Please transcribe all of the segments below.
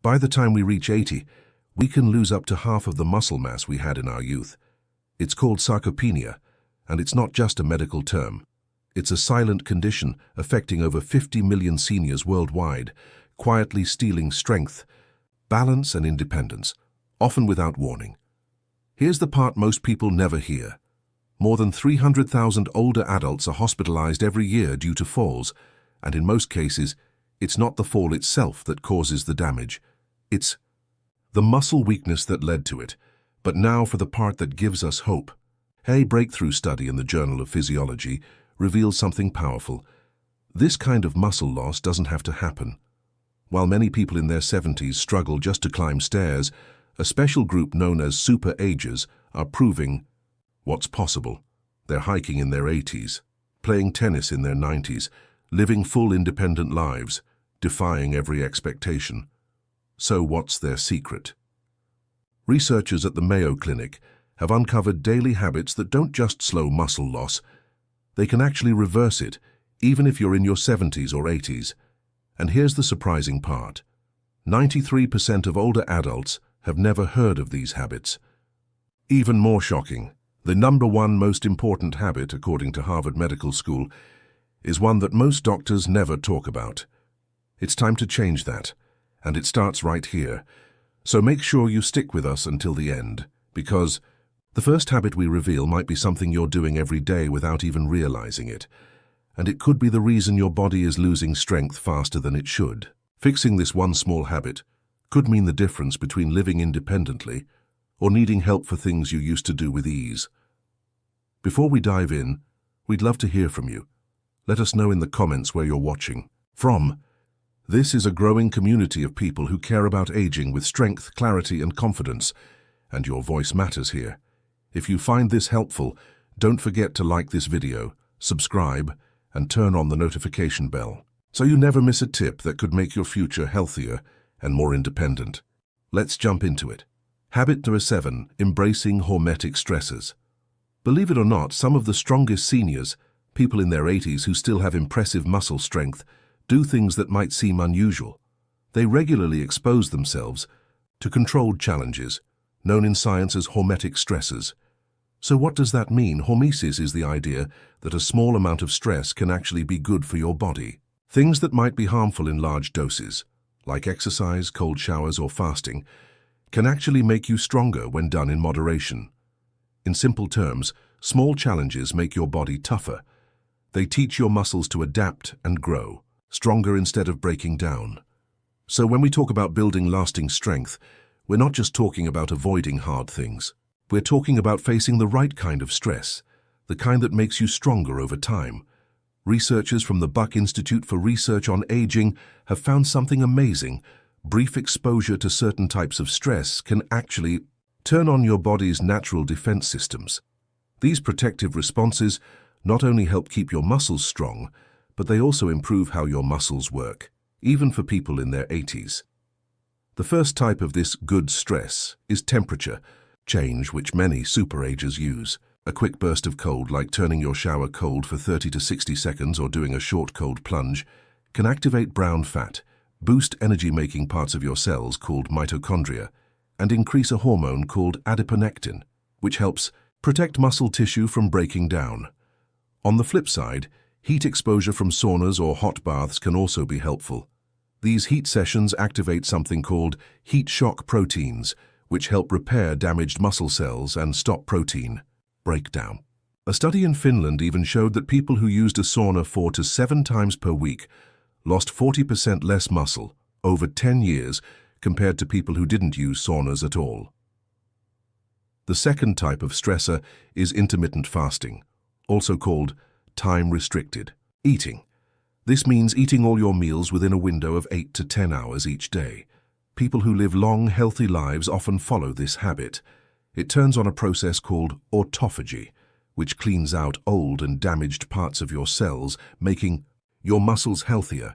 By the time we reach 80, we can lose up to half of the muscle mass we had in our youth. It's called sarcopenia, and it's not just a medical term. It's a silent condition affecting over 50 million seniors worldwide, quietly stealing strength, balance and independence, often without warning. Here's the part most people never hear. More than 300,000 older adults are hospitalized every year due to falls, and in most cases, it's not the fall itself that causes the damage. It's the muscle weakness that led to it. But now for the part that gives us hope. A breakthrough study in the Journal of Physiology reveals something powerful. This kind of muscle loss doesn't have to happen. While many people in their 70s struggle just to climb stairs, a special group known as super agers are proving what's possible. They're hiking in their 80s, playing tennis in their 90s, living full independent lives, defying every expectation. So what's their secret? Researchers at the Mayo Clinic have uncovered daily habits that don't just slow muscle loss. They can actually reverse it, even if you're in your 70s or 80s. And here's the surprising part. 93% of older adults have never heard of these habits. Even more shocking, the number one most important habit, according to Harvard Medical School, is one that most doctors never talk about. It's time to change that, and it starts right here. So make sure you stick with us until the end, because the first habit we reveal might be something you're doing every day without even realizing it, and it could be the reason your body is losing strength faster than it should. Fixing this one small habit could mean the difference between living independently or needing help for things you used to do with ease. Before we dive in, we'd love to hear from you. Let us know in the comments where you're watching from. This is a growing community of people who care about aging with strength, clarity, and confidence, and your voice matters here. If you find this helpful, don't forget to like this video, subscribe, and turn on the notification bell, so you never miss a tip that could make your future healthier and more independent. Let's jump into it. Habit number 7, embracing hormetic stressors. Believe it or not, some of the strongest seniors, people in their 80s who still have impressive muscle strength, do things that might seem unusual. They regularly expose themselves to controlled challenges, known in science as hormetic stressors. So what does that mean? Hormesis is the idea that a small amount of stress can actually be good for your body. Things that might be harmful in large doses, like exercise, cold showers, or fasting, can actually make you stronger when done in moderation. In simple terms, small challenges make your body tougher. They teach your muscles to adapt and grow, stronger instead of breaking down. So when we talk about building lasting strength, we're not just talking about avoiding hard things. We're talking about facing the right kind of stress, the kind that makes you stronger over time. Researchers from the Buck Institute for Research on Aging have found something amazing. Brief exposure to certain types of stress can actually turn on your body's natural defense systems. These protective responses not only help keep your muscles strong, but they also improve how your muscles work, even for people in their 80s. The first type of this good stress is temperature change, which many superagers use. A quick burst of cold, like turning your shower cold for 30 to 60 seconds or doing a short cold plunge, can activate brown fat, boost energy-making parts of your cells called mitochondria, and increase a hormone called adiponectin, which helps protect muscle tissue from breaking down. On the flip side, heat exposure from saunas or hot baths can also be helpful. These heat sessions activate something called heat shock proteins, which help repair damaged muscle cells and stop protein breakdown. A study in Finland even showed that people who used a sauna 4 to 7 times per week lost 40% less muscle over 10 years compared to people who didn't use saunas at all. The second type of stressor is intermittent fasting, also called time-restricted eating. This means eating all your meals within a window of 8 to 10 hours each day. People who live long, healthy lives often follow this habit. It turns on a process called autophagy, which cleans out old and damaged parts of your cells, making your muscles healthier.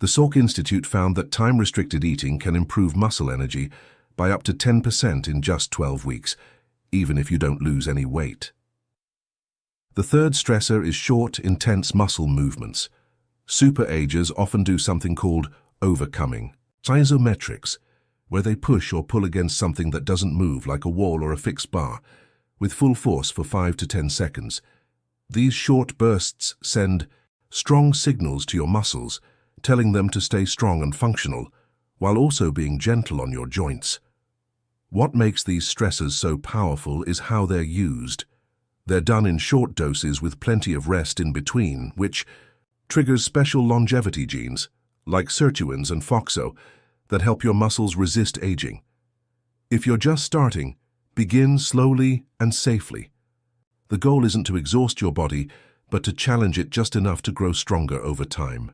The Salk Institute found that time-restricted eating can improve muscle energy by up to 10% in just 12 weeks, even if you don't lose any weight. The third stressor is short, intense muscle movements. Superagers often do something called overcoming, isometrics, where they push or pull against something that doesn't move, like a wall or a fixed bar, with full force for 5 to 10 seconds. These short bursts send strong signals to your muscles, telling them to stay strong and functional, while also being gentle on your joints. What makes these stressors so powerful is how they're used. They're done in short doses with plenty of rest in between, which triggers special longevity genes, like sirtuins and FOXO, that help your muscles resist aging. If you're just starting, begin slowly and safely. The goal isn't to exhaust your body, but to challenge it just enough to grow stronger over time.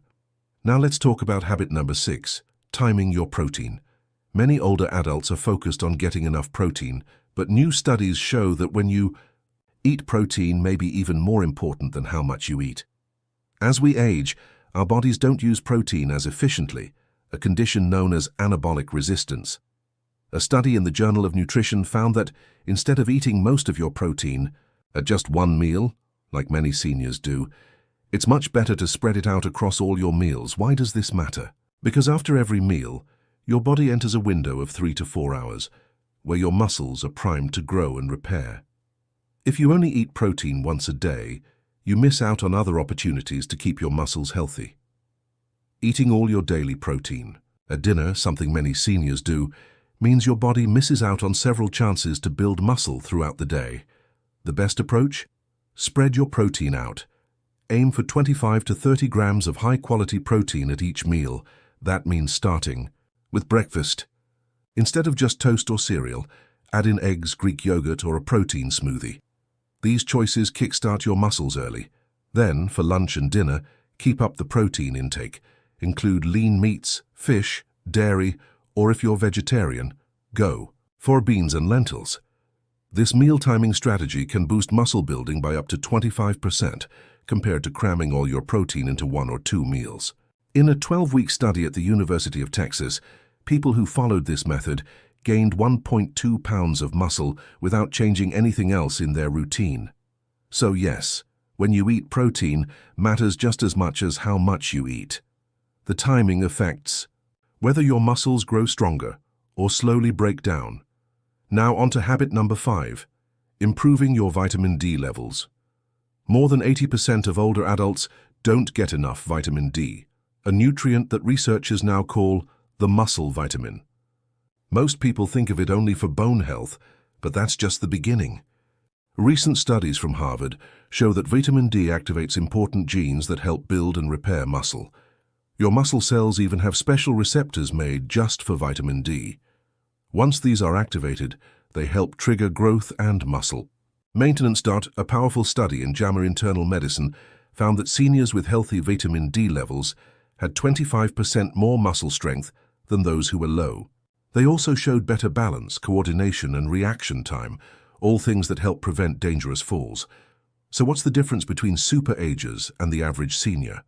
Now let's talk about habit number 6, timing your protein. Many older adults are focused on getting enough protein, but new studies show that when you eat protein may be even more important than how much you eat. As we age, our bodies don't use protein as efficiently, a condition known as anabolic resistance. A study in the Journal of Nutrition found that instead of eating most of your protein at just one meal, like many seniors do, it's much better to spread it out across all your meals. Why does this matter? Because after every meal, your body enters a window of 3 to 4 hours, where your muscles are primed to grow and repair. If you only eat protein once a day, you miss out on other opportunities to keep your muscles healthy. Eating all your daily protein at dinner, something many seniors do, means your body misses out on several chances to build muscle throughout the day. The best approach? Spread your protein out. Aim for 25 to 30 grams of high-quality protein at each meal. That means starting with breakfast. Instead of just toast or cereal, add in eggs, Greek yogurt, or a protein smoothie. These choices kickstart your muscles early. Then, for lunch and dinner, keep up the protein intake. Include lean meats, fish, dairy, or if you're vegetarian, go for beans and lentils. This meal timing strategy can boost muscle building by up to 25% compared to cramming all your protein into 1 or 2 meals. In a 12-week study at the University of Texas, people who followed this method gained 1.2 pounds of muscle without changing anything else in their routine. So yes, when you eat protein matters just as much as how much you eat. The timing affects whether your muscles grow stronger or slowly break down. Now on to habit number 5, improving your vitamin D levels. More than 80% of older adults don't get enough vitamin D, a nutrient that researchers now call the muscle vitamin. Most people think of it only for bone health, but that's just the beginning. Recent studies from Harvard show that vitamin D activates important genes that help build and repair muscle. Your muscle cells even have special receptors made just for vitamin D. Once these are activated, they help trigger growth and muscle maintenance. A powerful study in JAMA Internal Medicine found that seniors with healthy vitamin D levels had 25% more muscle strength than those who were low. They also showed better balance, coordination, and reaction time, all things that help prevent dangerous falls. So what's the difference between super agers and the average senior?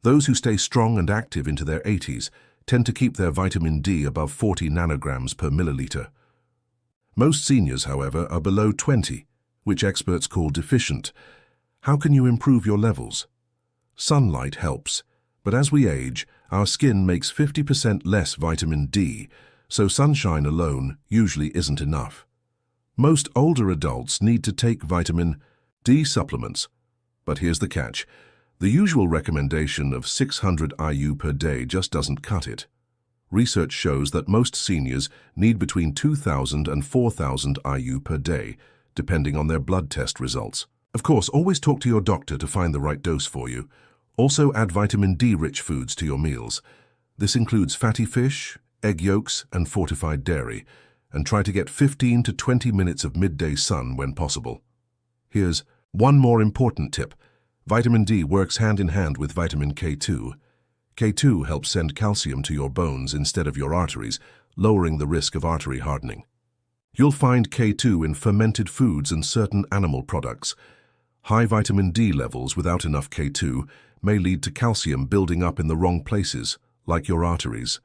Those who stay strong and active into their 80s tend to keep their vitamin D above 40 nanograms per milliliter. Most seniors, however, are below 20, which experts call deficient. How can you improve your levels? Sunlight helps, but as we age, our skin makes 50% less vitamin D, so sunshine alone usually isn't enough. Most older adults need to take vitamin D supplements, but here's the catch. The usual recommendation of 600 IU per day just doesn't cut it. Research shows that most seniors need between 2,000 and 4,000 IU per day, depending on their blood test results. Of course, always talk to your doctor to find the right dose for you. Also add vitamin D-rich foods to your meals. This includes fatty fish, egg yolks, and fortified dairy, and try to get 15 to 20 minutes of midday sun when possible. Here's one more important tip. Vitamin D works hand in hand with vitamin K2. K2 helps send calcium to your bones instead of your arteries, lowering the risk of artery hardening. You'll find K2 in fermented foods and certain animal products. High vitamin D levels without enough K2 may lead to calcium building up in the wrong places, like your arteries.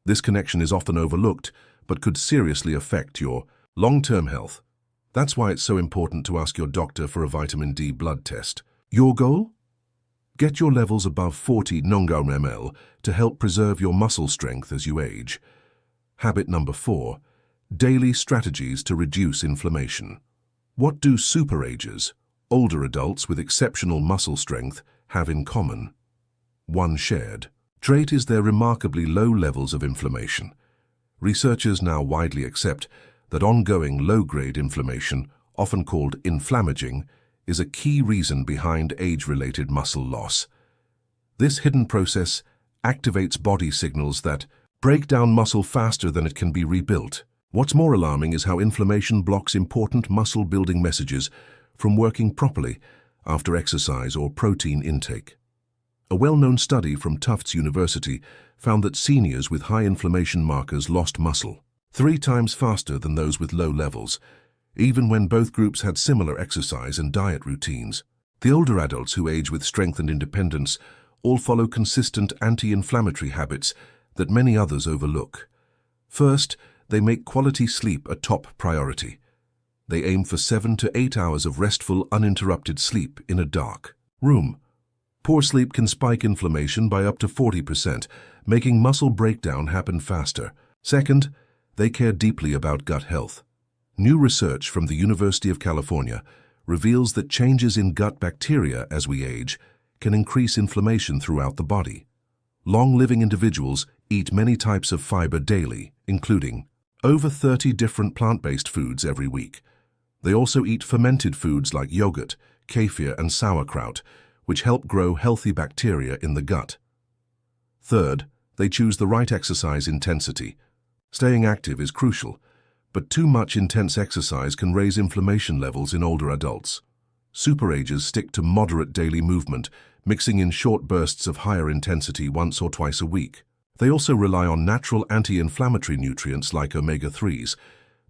This connection is often overlooked, but could seriously affect your long-term health. That's why it's so important to ask your doctor for a vitamin D blood test. Your goal? Get your levels above 40 ng/ml to help preserve your muscle strength as you age. Habit number 4. Daily strategies to reduce inflammation. What do superagers, older adults with exceptional muscle strength, have in common? One shared trait is their remarkably low levels of inflammation. Researchers now widely accept that ongoing low-grade inflammation, often called inflammaging, is a key reason behind age-related muscle loss. This hidden process activates body signals that break down muscle faster than it can be rebuilt. What's more alarming is how inflammation blocks important muscle-building messages from working properly after exercise or protein intake. A well-known study from Tufts University found that seniors with high inflammation markers lost muscle 3 times faster than those with low levels, even when both groups had similar exercise and diet routines. The older adults who age with strength and independence all follow consistent anti-inflammatory habits that many others overlook. First, they make quality sleep a top priority. They aim for 7 to 8 hours of restful, uninterrupted sleep in a dark room. Poor sleep can spike inflammation by up to 40%, making muscle breakdown happen faster. Second, they care deeply about gut health. New research from the University of California reveals that changes in gut bacteria as we age can increase inflammation throughout the body. Long-living individuals eat many types of fiber daily, including over 30 different plant-based foods every week. They also eat fermented foods like yogurt, kefir, and sauerkraut, which help grow healthy bacteria in the gut. Third, they choose the right exercise intensity. Staying active is crucial, but too much intense exercise can raise inflammation levels in older adults. Superagers stick to moderate daily movement, mixing in short bursts of higher intensity once or twice a week. They also rely on natural anti-inflammatory nutrients like omega-3s,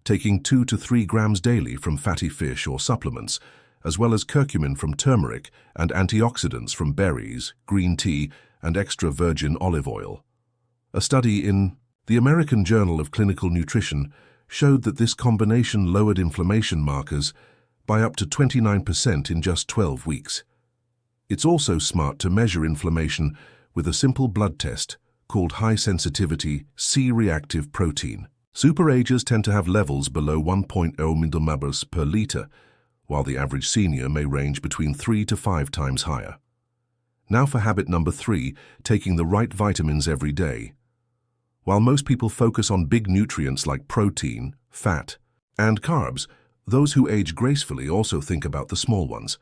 taking 2 to 3 grams daily from fatty fish or supplements, as well as curcumin from turmeric and antioxidants from berries, green tea, and extra virgin olive oil. A study in the American Journal of Clinical Nutrition showed that this combination lowered inflammation markers by up to 29% in just 12 weeks. It's also smart to measure inflammation with a simple blood test called high-sensitivity C-reactive protein. Superagers tend to have levels below 1.0 millimolars per liter, while the average senior may range between 3 to 5 times higher. Now for habit number 3, taking the right vitamins every day. While most people focus on big nutrients like protein, fat, and carbs, those who age gracefully also think about the small ones.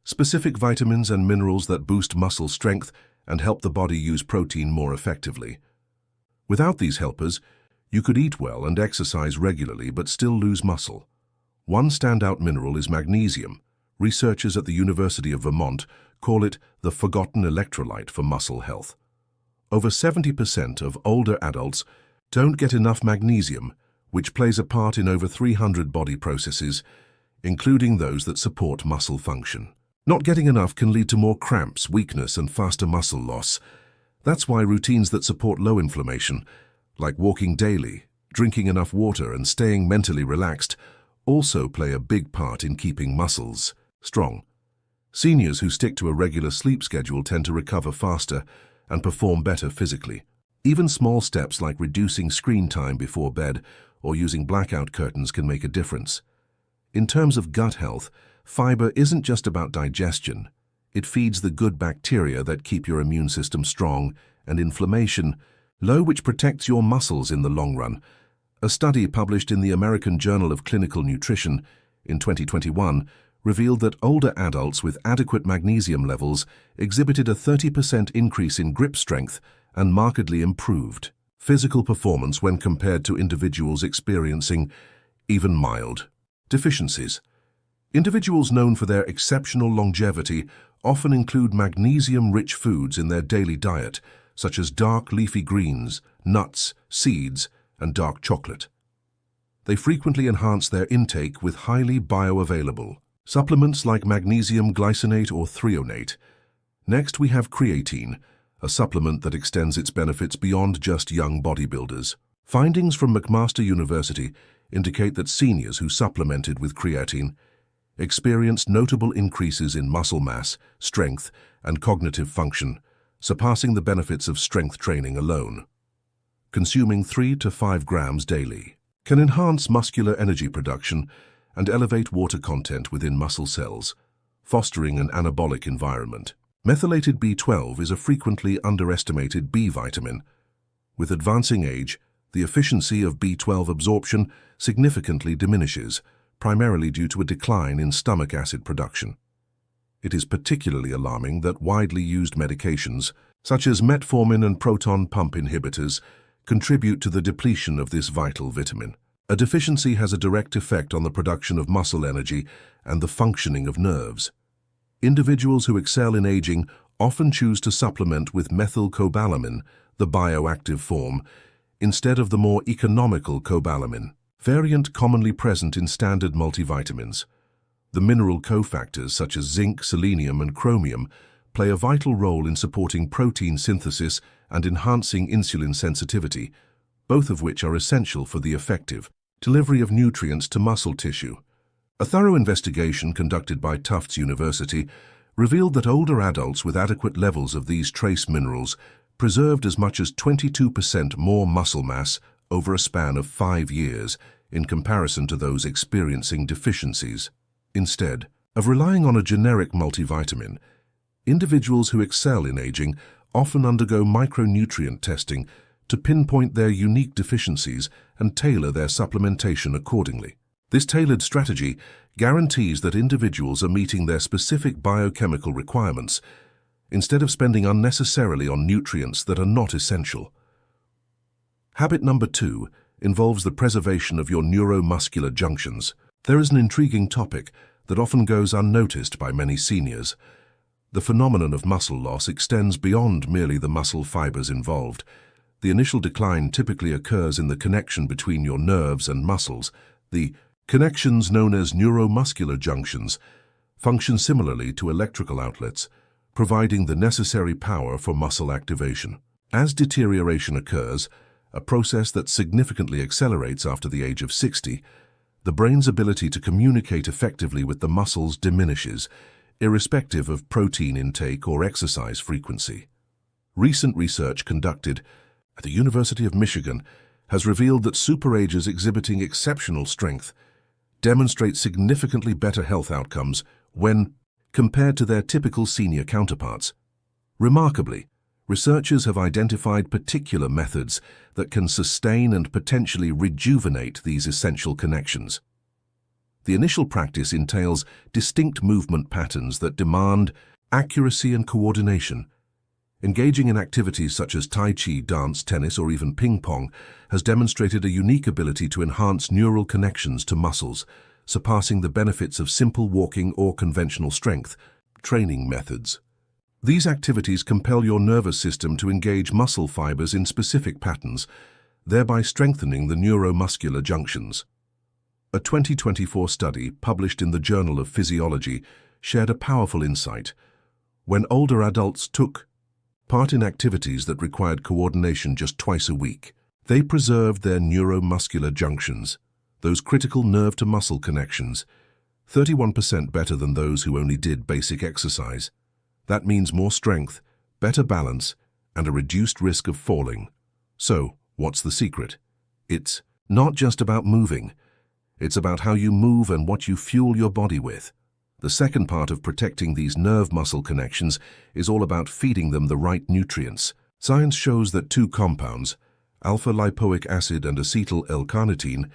Specific vitamins and minerals that boost muscle strength and help the body use protein more effectively. Without these helpers, you could eat well and exercise regularly but still lose muscle. One standout mineral is magnesium. Researchers at the University of Vermont call it the forgotten electrolyte for muscle health. Over 70% of older adults don't get enough magnesium, which plays a part in over 300 body processes, including those that support muscle function. Not getting enough can lead to more cramps, weakness, and faster muscle loss. That's why routines that support low inflammation, like walking daily, drinking enough water, and staying mentally relaxed, also play a big part in keeping muscles strong. Seniors who stick to a regular sleep schedule tend to recover faster and perform better physically. Even small steps like reducing screen time before bed or using blackout curtains can make a difference. In terms of gut health, fiber isn't just about digestion. It feeds the good bacteria that keep your immune system strong and inflammation low, which protects your muscles in the long run. A study published in the American Journal of Clinical Nutrition in 2021 revealed that older adults with adequate magnesium levels exhibited a 30% increase in grip strength and markedly improved physical performance when compared to individuals experiencing even mild deficiencies. Individuals known for their exceptional longevity often include magnesium-rich foods in their daily diet, such as dark leafy greens, nuts, seeds, and dark chocolate. They frequently enhance their intake with highly bioavailable supplements like magnesium glycinate or threonate. Next, we have creatine, a supplement that extends its benefits beyond just young bodybuilders. Findings from McMaster University indicate that seniors who supplemented with creatine experienced notable increases in muscle mass, strength, and cognitive function, surpassing the benefits of strength training alone. consuming 3 to 5 grams daily, can enhance muscular energy production and elevate water content within muscle cells, fostering an anabolic environment. Methylated B12 is a frequently underestimated B vitamin. With advancing age, the efficiency of B12 absorption significantly diminishes, primarily due to a decline in stomach acid production. It is particularly alarming that widely used medications, such as metformin and proton pump inhibitors, contribute to the depletion of this vital vitamin. A deficiency has a direct effect on the production of muscle energy and the functioning of nerves. Individuals who excel in aging often choose to supplement with methylcobalamin, the bioactive form, instead of the more economical cobalamin, variant commonly present in standard multivitamins. The mineral cofactors such as zinc, selenium, and chromium play a vital role in supporting protein synthesis and enhancing insulin sensitivity, both of which are essential for the effective delivery of nutrients to muscle tissue. A thorough investigation conducted by Tufts University revealed that older adults with adequate levels of these trace minerals preserved as much as 22% more muscle mass over a span of 5 years in comparison to those experiencing deficiencies. Instead of relying on a generic multivitamin, individuals who excel in aging often undergo micronutrient testing to pinpoint their unique deficiencies and tailor their supplementation accordingly. This tailored strategy guarantees that individuals are meeting their specific biochemical requirements instead of spending unnecessarily on nutrients that are not essential. Habit number 2 involves the preservation of your neuromuscular junctions. There is an intriguing topic that often goes unnoticed by many seniors. The phenomenon of muscle loss extends beyond merely the muscle fibers involved. The initial decline typically occurs in the connection between your nerves and muscles. The connections known as neuromuscular junctions function similarly to electrical outlets, providing the necessary power for muscle activation. As deterioration occurs, a process that significantly accelerates after the age of 60, the brain's ability to communicate effectively with the muscles diminishes, irrespective of protein intake or exercise frequency. Recent research conducted at the University of Michigan has revealed that superagers exhibiting exceptional strength demonstrate significantly better health outcomes when compared to their typical senior counterparts. Remarkably, researchers have identified particular methods that can sustain and potentially rejuvenate these essential connections. The initial practice entails distinct movement patterns that demand accuracy and coordination. Engaging in activities such as Tai Chi, dance, tennis, or even ping pong has demonstrated a unique ability to enhance neural connections to muscles, surpassing the benefits of simple walking or conventional strength training methods. These activities compel your nervous system to engage muscle fibers in specific patterns, thereby strengthening the neuromuscular junctions. A 2024 study published in the Journal of Physiology shared a powerful insight. When older adults took part in activities that required coordination just twice a week, they preserved their neuromuscular junctions, those critical nerve-to-muscle connections, 31% better than those who only did basic exercise. That means more strength, better balance, and a reduced risk of falling. So, what's the secret? It's not just about moving. It's about how you move and what you fuel your body with. The second part of protecting these nerve-muscle connections is all about feeding them the right nutrients. Science shows that 2 compounds, alpha-lipoic acid and acetyl L-carnitine,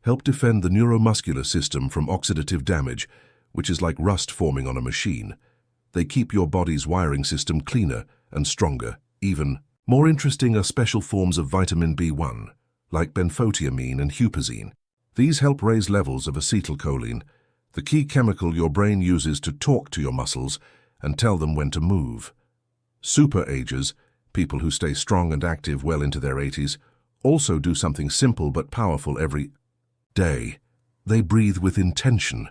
help defend the neuromuscular system from oxidative damage, which is like rust forming on a machine. They keep your body's wiring system cleaner and stronger. Even more interesting are special forms of vitamin B1, like benfotiamine and huperzine. These help raise levels of acetylcholine, the key chemical your brain uses to talk to your muscles and tell them when to move. Superagers, people who stay strong and active well into their 80s, also do something simple but powerful every day. They breathe with intention.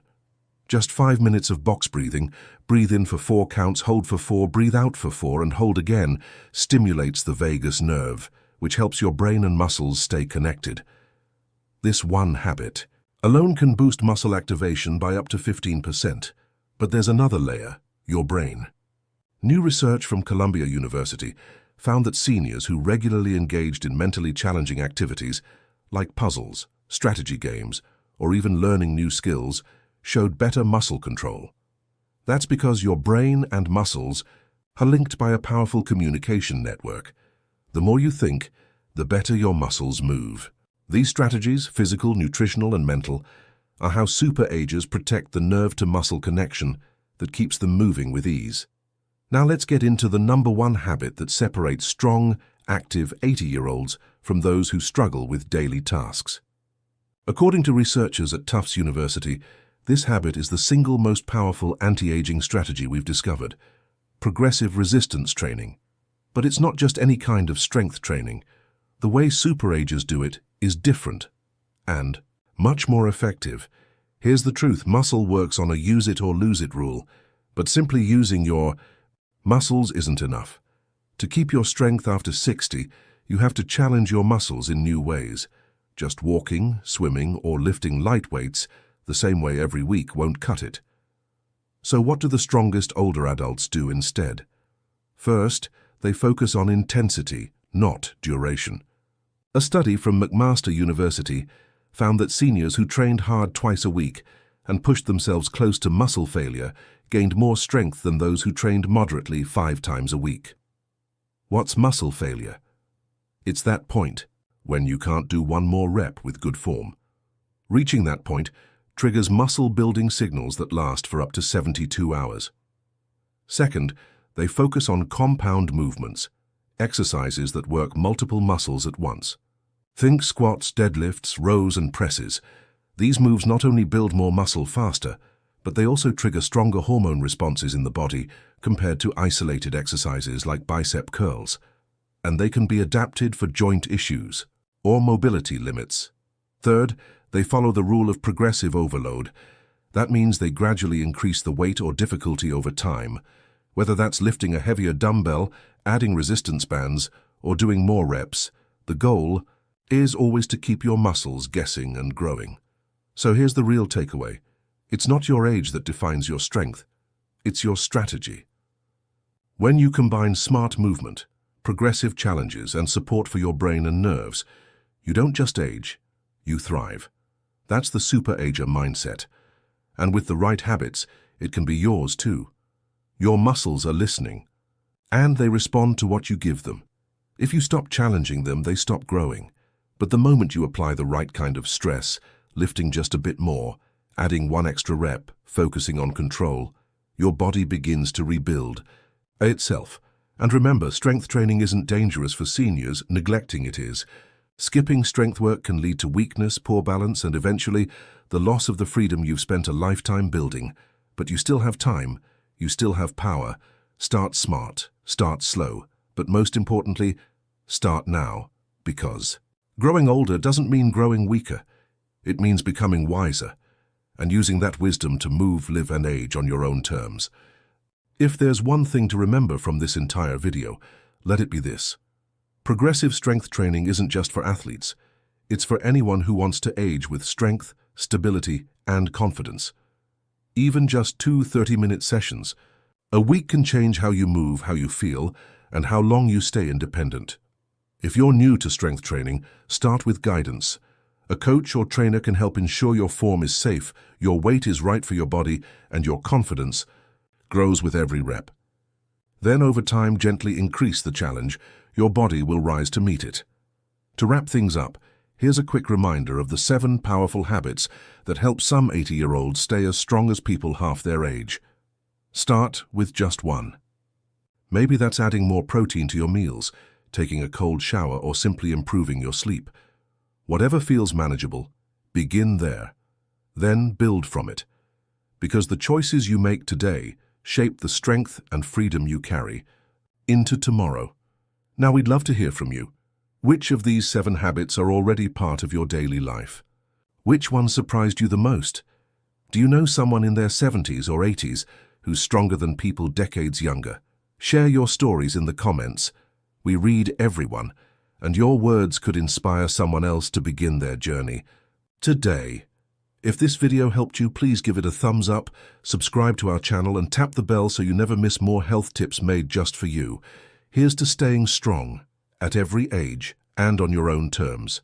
Just 5 minutes of box breathing, breathe in for 4 counts, hold for 4, breathe out for 4, and hold again, stimulates the vagus nerve, which helps your brain and muscles stay connected. This one habit alone can boost muscle activation by up to 15%. But there's another layer, your brain. New research from Columbia University found that seniors who regularly engaged in mentally challenging activities, like puzzles, strategy games, or even learning new skills, showed better muscle control. That's because your brain and muscles are linked by a powerful communication network. The more you think, the better your muscles move. These strategies, physical, nutritional, and mental, are how super-agers protect the nerve-to-muscle connection that keeps them moving with ease. Now let's get into the number one habit that separates strong, active 80-year-olds from those who struggle with daily tasks. According to researchers at Tufts University, this habit is the single most powerful anti-aging strategy we've discovered: progressive resistance training. But it's not just any kind of strength training. The way super-agers do it is different and much more effective. Here's the truth: muscle works on a use-it-or-lose-it rule, but simply using your muscles isn't enough. To keep your strength after 60, you have to challenge your muscles in new ways. Just walking, swimming, or lifting light weights the same way every week won't cut it. So what do the strongest older adults do instead? First, they focus on intensity, not duration. A study from McMaster University found that seniors who trained hard twice a week and pushed themselves close to muscle failure gained more strength than those who trained moderately 5 times a week. What's muscle failure? It's that point when you can't do one more rep with good form. Reaching that point triggers muscle-building signals that last for up to 72 hours. Second, they focus on compound movements, exercises that work multiple muscles at once. Think squats, deadlifts, rows, and presses. These moves not only build more muscle faster, but they also trigger stronger hormone responses in the body compared to isolated exercises like bicep curls. And they can be adapted for joint issues or mobility limits. Third, they follow the rule of progressive overload. That means they gradually increase the weight or difficulty over time, whether that's lifting a heavier dumbbell, adding resistance bands, or doing more reps. The goal is always to keep your muscles guessing and growing. So here's the real takeaway. It's not your age that defines your strength. It's your strategy. When you combine smart movement, progressive challenges, and support for your brain and nerves, you don't just age, you thrive. That's the super-ager mindset. And with the right habits, it can be yours too. Your muscles are listening, and they respond to what you give them. If you stop challenging them, they stop growing. But the moment you apply the right kind of stress, lifting just a bit more, adding one extra rep, focusing on control, your body begins to rebuild itself. And remember, strength training isn't dangerous for seniors, neglecting it is. Skipping strength work can lead to weakness, poor balance, and eventually the loss of the freedom you've spent a lifetime building. But you still have time, you still have power. Start smart, start slow, but most importantly, start now, because growing older doesn't mean growing weaker. It means becoming wiser and using that wisdom to move, live, and age on your own terms. If there's one thing to remember from this entire video, let it be this. Progressive strength training isn't just for athletes. It's for anyone who wants to age with strength, stability, and confidence. Even just 2 30-minute sessions a week can change how you move, how you feel, and how long you stay independent. If you're new to strength training, start with guidance. A coach or trainer can help ensure your form is safe, your weight is right for your body, and your confidence grows with every rep. Then over time, gently increase the challenge. Your body will rise to meet it. To wrap things up, here's a quick reminder of the 7 powerful habits that help some 80-year-olds stay as strong as people half their age. Start with just one. Maybe that's adding more protein to your meals, taking a cold shower, or simply improving your sleep. Whatever feels manageable, begin there. Then build from it. Because the choices you make today shape the strength and freedom you carry into tomorrow. Now we'd love to hear from you. Which of these 7 habits are already part of your daily life? Which one surprised you the most? Do you know someone in their 70s or 80s who's stronger than people decades younger? Share your stories in the comments. We read everyone, and your words could inspire someone else to begin their journey today. If this video helped you, please give it a thumbs up, subscribe to our channel, and tap the bell so you never miss more health tips made just for you. Here's to staying strong, at every age and on your own terms.